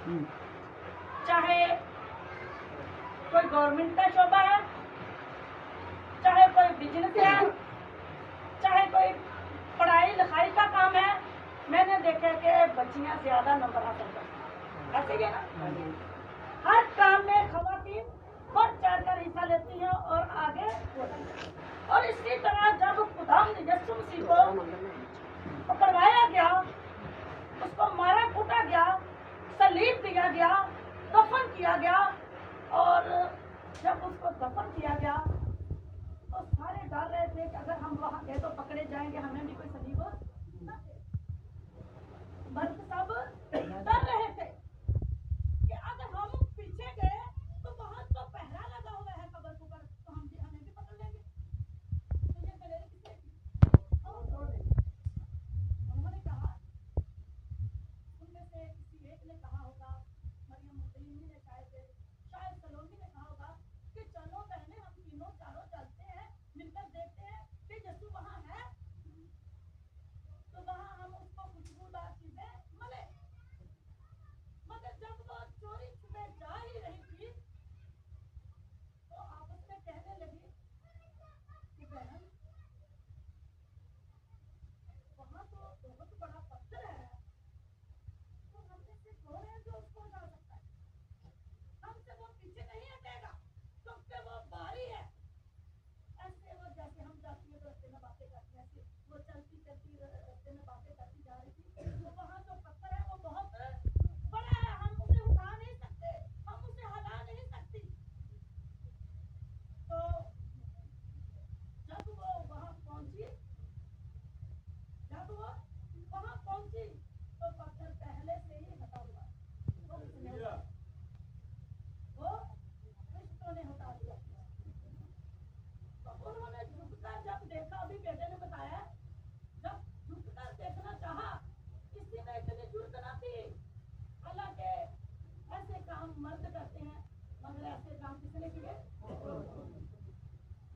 चाहे कोई गवर्नमेंट का शोबा है, चाहे कोई बिजनेस है, चाहे कोई पढ़ाई लिखाई का काम है, मैंने देखा कि बच्चियां ज्यादा नंबर हासिल करती हैं। ऐसे ही है ना, हर काम में खवातीन बढ़ चढ़ कर हिस्सा लेती हैं और आगे बढ़ती हैं। और इसी तरह जब खुदाम यीशु मसीह को पकड़वाया गया, उसको मारा कूटा गया, सलीब दिया गया, दफन किया गया, और जब उसको दफन किया गया तो सारे डर रहे थे कि अगर हम वहां गए तो पकड़े जाएंगे, हमें भी कोई सलीब न दे। मर्द सब डर रहे थे कि अगर हम पीछे गए तो वहां तो पहरा लगा हुआ है कब्र के ऊपर, तो हमें भी पकड़ लेंगे। तो ये दलेरी किसने की? और उन्होंने कहा, उनमें से किसी एक ने कहा होगा, मरियम मगदलीनी ने शायद सलोमी ने कहा होगा कि चलो बहने हम तीनों चारों चलते हैं, मिलकर देखते हैं कि यीशु वहां है, तो वहां हम उसको खुशबूदार चीजें मिले। मगर जब वो चोरी छुपे जा ही रही थी तो आपस में कहने लगी कि बहन वहां तो बहुत बड़ा पत्थर है, तो हमने से कौन है जो उसको उठा सकता है? हमसे वो पीछे नहीं हटेगा क्योंकि वो बारी है। ऐसे वो जैसे हम जाती है तो रस्ते में बातें करती हैं, वो चलती चलती रस्ते में बातें करती जा रही थी, तो वहां जो पत्थर है वो बहुत बड़ा है, हम उसे उठा नहीं सकते, हम उसे हला नहीं सकती। तो जब वो वहां पहुंची तो पत्थर पहले से ही हटा हुआ, वो कृष्ण ने हटा दिया। तो उन्होंने झुककर जब देखा, अभी बेटे ने बताया, जब झुककर देखना चाहा, किसी में इतनी जुर्त न थी। हालांकि ऐसे काम मर्द करते हैं, मगर ऐसे काम किसने किए?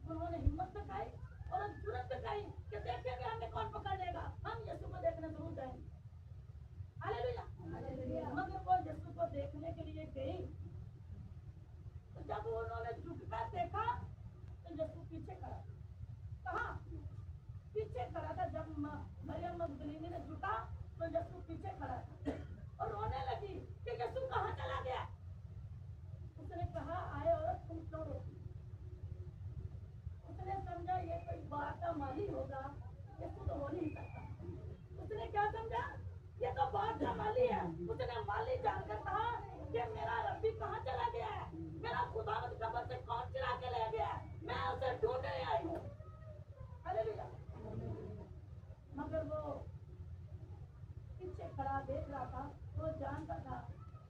उन्होंने हिम्मत दिखाई और जुर्त दिखाई कि देखेंगे हमें कौन पकड़ लेगा, हम यीशु को देखने जरूर जाएंगे। हालेलुया। मगर वो यीशु को देखने के लिए गई, तो जब उन्होंने झुककर देखा तो यीशु पीछे खड़ा था। कहाँ? पीछे खड़ा था। जब मरियम मगदलीनी ने झुका तो यीशु पीछे खड़ा था और रोने लगी कि यीशु कहाँ चला गया। उसने कहा, आए औरत तुम क्यों रोती? उसने समझा ये कोई बार का माली होगा, यीशु तो हो नहीं सकता। उसने क्या समझा? ये तो बार का माली है। उसने माली जानकर कहा कि मेरा रब्बी कहाँ चला गया है, मेरा खुदावंद कब्र से कौन चुरा के ले गया है, मैं उसे ढूंढने आई हूँ। हालेलुया। मगर वो पीछे खड़ा देख रहा था, वो जानता था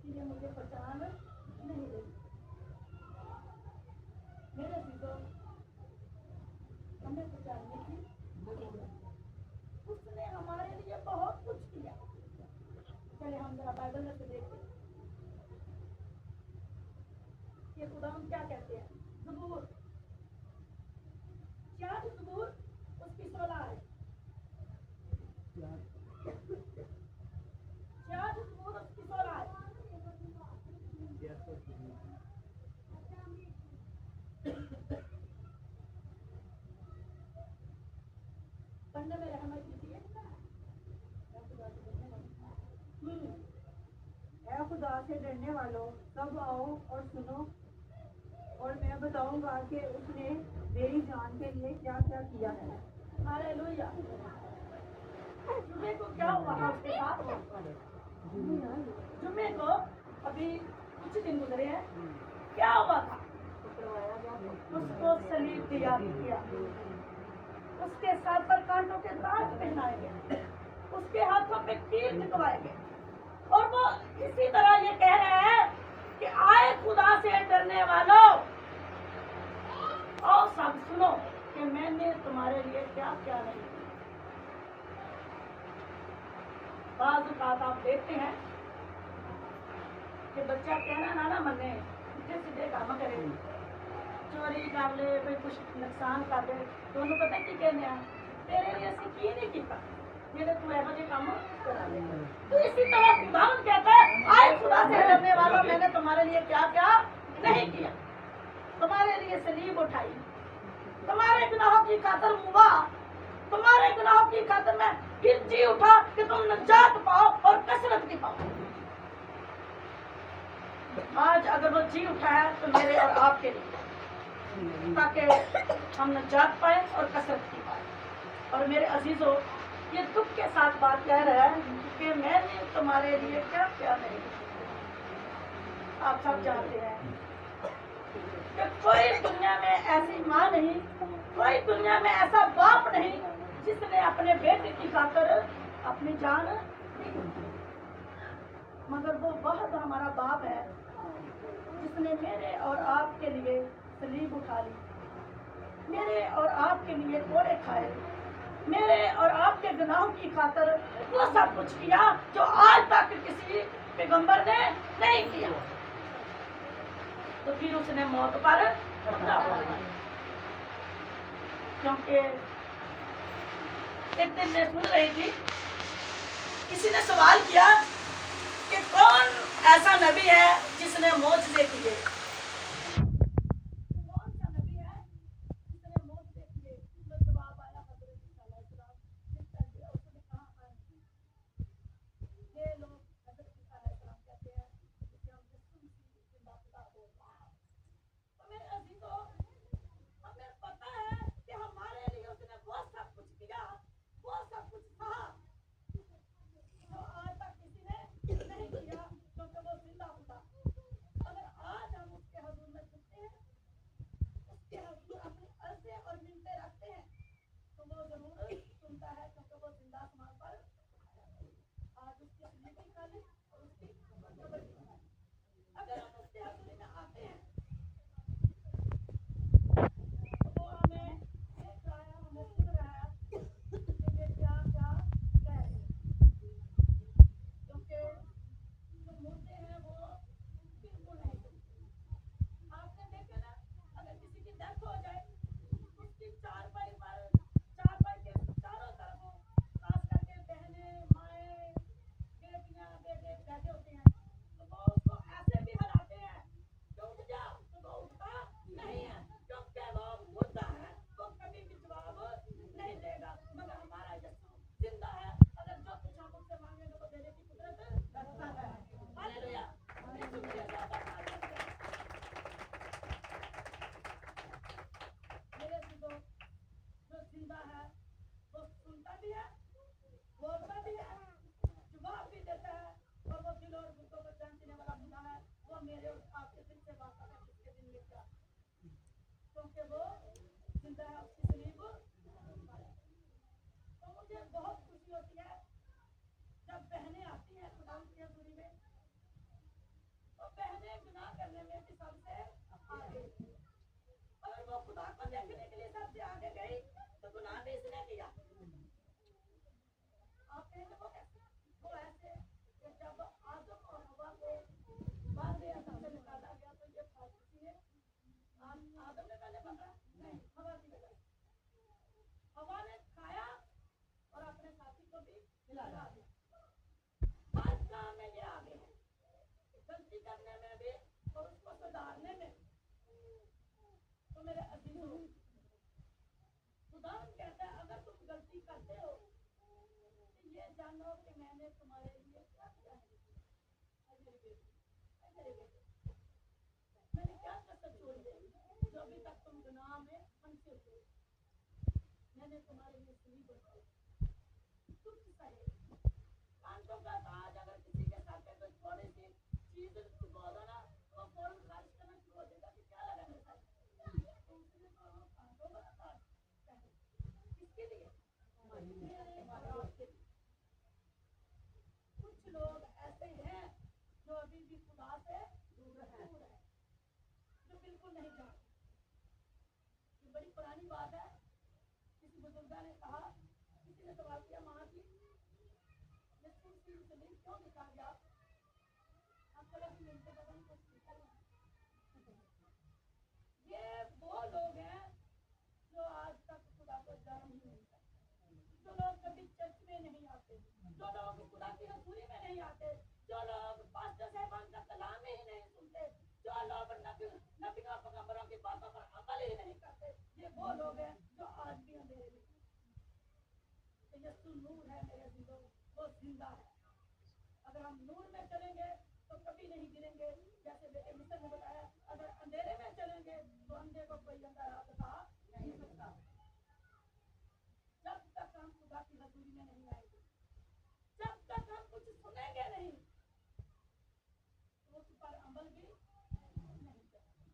कि ये मुझे पहचान नहीं रही। मेरे चीजों हमें पहचानने की उसने हमारे लिए बहुत कुछ किया। चले हम जरा बाइबल में से देखते हैं कि खुदा हम क्या कहते हैं। ज़बूर 66 ज़बूर उसकी 16 है। 66 ज़बूर उसकी 16 है। पढ़ने में रहमत कीजिए। ऐ खुदा से डरने वालों, सब आओ और सुनो, और मैं बताऊंगा कि उसने मेरी जान के लिए क्या क्या किया है। हालेलुया। जुमे को क्या हुआ था उसके साथ? जुमे को अभी कुछ दिन गुजरे हैं, क्या हुआ था? उसको सलीब दिया गया, उसके सर पर कांटों के ताज पहनाए गए, उसके हाथों पे तीर चिपकाए गए, और वो इसी तरह ये कह रहे हैं कि आए खुदा से डरने वालों, और सब सुनो कि मैंने तुम्हारे लिए क्या क्या नहीं किया। बात आप देखते हैं कि बच्चा कहना ना मने, सीधे सीधे काम करे, चोरी कर ले, कोई कुछ नुकसान कर ले, दोनों पता की कहने तेरे लिए असी की नहीं किया, ਜਿਹੜੇ ਤੂੰ ਇਹੋ ਜਿਹੇ ਕੰਮ करा ले। तो इसी तरह खुदावन कहता है, आए खुदा से डरने वालों, मैंने तुम्हारे लिए क्या क्या नहीं किया। तुम्हारे लिए सलीब उठाई, तुम्हारे गुनाहों की खातिर मुआ, तुम्हारे गुनाहों की खातिर मैं फिर जी उठा कि तुम निजात पाओ और कसरत भी पाओ। आज अगर वो जी उठा है तो मेरे और आपके लिए, ताकि हम निजात पाए और कसरत भी पाए। और मेरे अजीजों, ये दुख के साथ बात कह रहा है कि मैंने तुम्हारे लिए क्या क्या नहीं किया। आप सब जानते हैं कि कोई दुनिया में ऐसी माँ नहीं, कोई दुनिया में ऐसा बाप नहीं जिसने अपने बेटे की खातिर अपनी जान दी। मगर वो बहुत हमारा बाप है जिसने मेरे और आपके लिए सलीब उठा ली, मेरे और आपके लिए कोड़े खाए, मेरे और आपके गुनाहों की खातिर वो सब कुछ किया जो आज तक किसी पैगंबर ने नहीं किया। तो फिर उसने मौत पर कब्जा पाया। क्योंकि एक दिन मैं सुन रही थी, किसी ने सवाल किया कि कौन ऐसा नबी है जिसने मोजज़े किए। जो लोग कभी चर्च में नहीं जो लोग खुदा की हजूरी में नहीं आते, जो लोग पास्टर साहबान का कलाम ही नहीं सुनते, जो लोग नबियों पैगंबरों की बातों पर अमल ही नहीं करते, ये वो लोग हैं जो आज भी अंधेरे में हैं। तो यीशु नूर है मेरे दिलों, वो जिंदा है। अगर हम नूर में चलेंगे तो कभी नहीं गिरेंगे। जैसे बेटे मिस्टर ने बताया, अगर अंधेरे में चलेंगे तो अंधे को कोई अंधेरा दिखा नहीं सकता। जब तक हम खुदा की हजूरी में नहीं आएंगे, जब तक हम कुछ सुनेंगे नहीं, तो उस पर अमल भी नहीं करेंगे।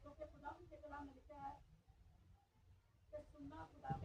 क्योंकि खुदा के कलाम में लिखा है कि सुनना खुदा